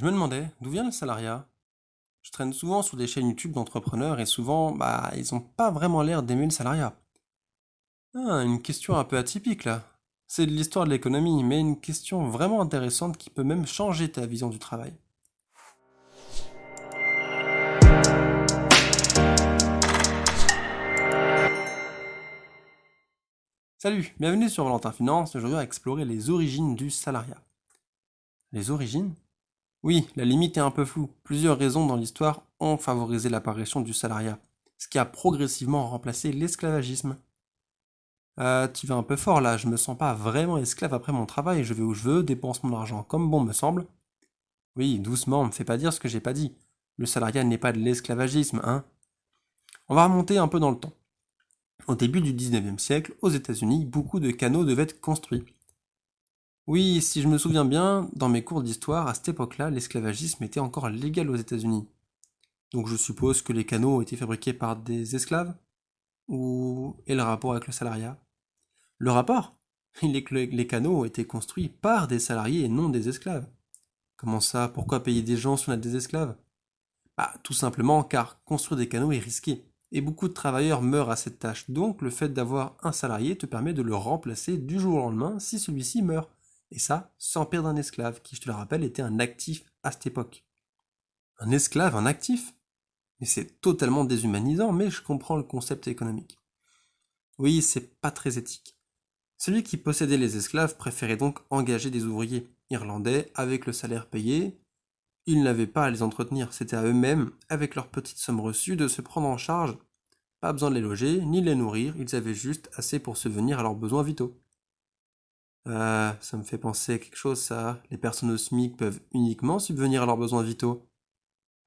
Je me demandais, d'où vient le salariat? Je traîne souvent sur des chaînes YouTube d'entrepreneurs et souvent, ils ont pas vraiment l'air d'aimer le salariat. Ah, une question un peu atypique là. C'est de l'histoire de l'économie, mais une question vraiment intéressante qui peut même changer ta vision du travail. Salut, bienvenue sur Valentin Finance. Aujourd'hui, on va explorer les origines du salariat. Les origines? Oui, la limite est un peu floue. Plusieurs raisons dans l'histoire ont favorisé l'apparition du salariat, ce qui a progressivement remplacé l'esclavagisme. Tu vas un peu fort là, je me sens pas vraiment esclave après mon travail, je vais où je veux, dépense mon argent comme bon me semble. Oui, doucement, me fais pas dire ce que j'ai pas dit. Le salariat n'est pas de l'esclavagisme, hein. On va remonter un peu dans le temps. Au début du 19e siècle, aux États-Unis, beaucoup de canaux devaient être construits. Oui, si je me souviens bien, dans mes cours d'histoire, à cette époque-là, l'esclavagisme était encore légal aux États-Unis. Donc je suppose que les canaux ont été fabriqués par des esclaves? Ou est le rapport avec le salariat? Le rapport? Il est que les canaux ont été construits par des salariés et non des esclaves. Comment ça? Pourquoi payer des gens si on a des esclaves? Tout simplement car construire des canaux est risqué. Et beaucoup de travailleurs meurent à cette tâche. Donc le fait d'avoir un salarié te permet de le remplacer du jour au lendemain si celui-ci meurt. Et ça, sans perdre un esclave, qui, je te le rappelle, était un actif à cette époque. Un esclave, un actif? Mais c'est totalement déshumanisant, mais je comprends le concept économique. Oui, c'est pas très éthique. Celui qui possédait les esclaves préférait donc engager des ouvriers irlandais avec le salaire payé. Ils n'avaient pas à les entretenir, c'était à eux-mêmes, avec leur petite somme reçue, de se prendre en charge. Pas besoin de les loger, ni de les nourrir, ils avaient juste assez pour subvenir à leurs besoins vitaux. Ça me fait penser à quelque chose, ça. Les personnes au SMIC peuvent uniquement subvenir à leurs besoins vitaux.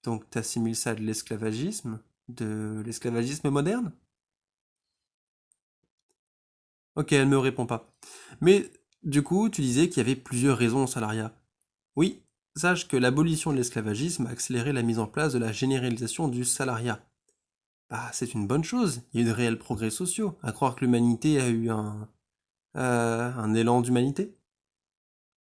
Donc t'assimiles ça à de l'esclavagisme? De l'esclavagisme moderne? Ok, elle me répond pas. Mais du coup, tu disais qu'il y avait plusieurs raisons au salariat. Oui, sache que l'abolition de l'esclavagisme a accéléré la mise en place de la généralisation du salariat. C'est une bonne chose, il y a eu de réels progrès sociaux, à croire que l'humanité a eu un élan d'humanité.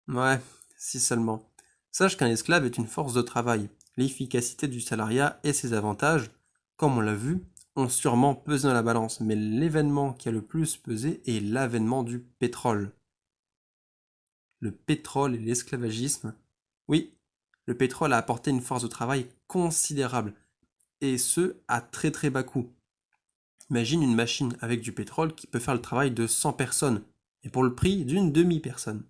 Ouais, si seulement. Sache qu'un esclave est une force de travail. L'efficacité du salariat et ses avantages, comme on l'a vu, ont sûrement pesé dans la balance, mais l'événement qui a le plus pesé est l'avènement du pétrole. Le pétrole et l'esclavagisme. Oui, le pétrole a apporté une force de travail considérable, et ce, à très très bas coût. Imagine une machine avec du pétrole qui peut faire le travail de 100 personnes, et pour le prix d'une demi-personne.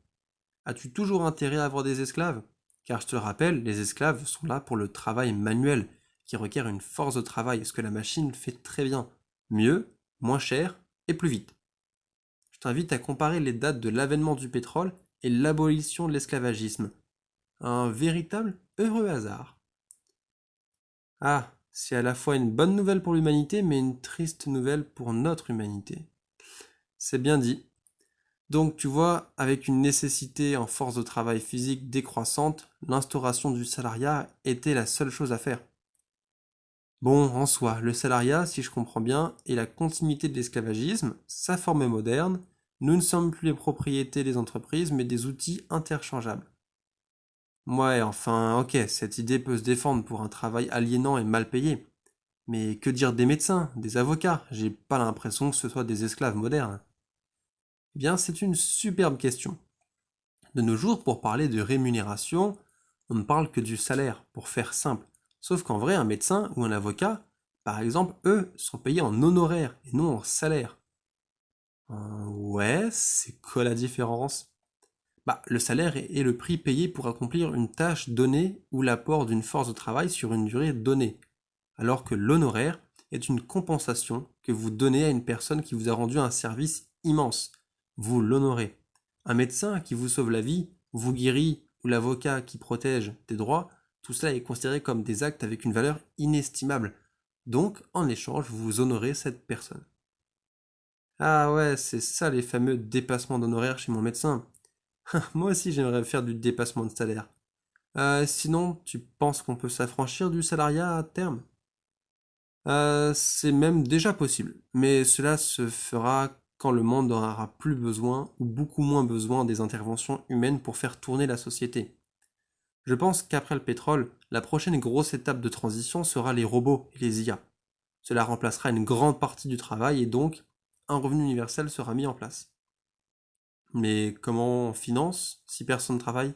As-tu toujours intérêt à avoir des esclaves? Car je te le rappelle, les esclaves sont là pour le travail manuel, qui requiert une force de travail, ce que la machine fait très bien. Mieux, moins cher et plus vite. Je t'invite à comparer les dates de l'avènement du pétrole et l'abolition de l'esclavagisme. Un véritable heureux hasard. C'est à la fois une bonne nouvelle pour l'humanité, mais une triste nouvelle pour notre humanité. C'est bien dit. Donc tu vois, avec une nécessité en force de travail physique décroissante, l'instauration du salariat était la seule chose à faire. Bon, en soi, le salariat, si je comprends bien, est la continuité de l'esclavagisme, sa forme moderne. Nous ne sommes plus les propriétés des entreprises, mais des outils interchangeables. Ouais, enfin, ok, cette idée peut se défendre pour un travail aliénant et mal payé. Mais que dire des médecins, des avocats? J'ai pas l'impression que ce soit des esclaves modernes. Eh bien, c'est une superbe question. De nos jours, pour parler de rémunération, on ne parle que du salaire, pour faire simple. Sauf qu'en vrai, un médecin ou un avocat, par exemple, eux, sont payés en honoraires et non en salaire. Ouais, c'est quoi la différence? Le salaire est le prix payé pour accomplir une tâche donnée ou l'apport d'une force de travail sur une durée donnée, alors que l'honoraire est une compensation que vous donnez à une personne qui vous a rendu un service immense. Vous l'honorez. Un médecin qui vous sauve la vie, vous guérit, ou l'avocat qui protège tes droits, tout cela est considéré comme des actes avec une valeur inestimable. Donc, en échange, vous honorez cette personne. Ah ouais, c'est ça les fameux dépassements d'honoraires chez mon médecin. Moi aussi j'aimerais faire du dépassement de salaire. Sinon, tu penses qu'on peut s'affranchir du salariat à terme? C'est même déjà possible, mais cela se fera quand le monde n'aura plus besoin ou beaucoup moins besoin des interventions humaines pour faire tourner la société. Je pense qu'après le pétrole, la prochaine grosse étape de transition sera les robots et les IA. Cela remplacera une grande partie du travail et donc un revenu universel sera mis en place. Mais comment on finance si personne ne travaille?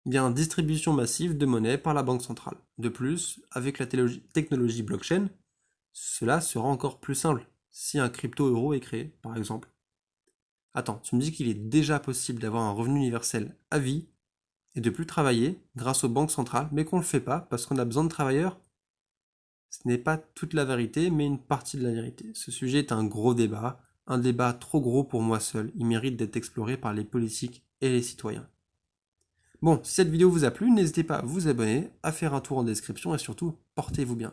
Bien, distribution massive de monnaie par la banque centrale. De plus, avec la technologie blockchain, cela sera encore plus simple si un crypto-euro est créé, par exemple. Attends, tu me dis qu'il est déjà possible d'avoir un revenu universel à vie et de plus travailler grâce aux banques centrales, mais qu'on ne le fait pas parce qu'on a besoin de travailleurs? Ce n'est pas toute la vérité, mais une partie de la vérité. Ce sujet est un débat trop gros pour moi seul. Il mérite d'être exploré par les politiques et les citoyens. Bon, si cette vidéo vous a plu, n'hésitez pas à vous abonner, à faire un tour en description et surtout, portez-vous bien.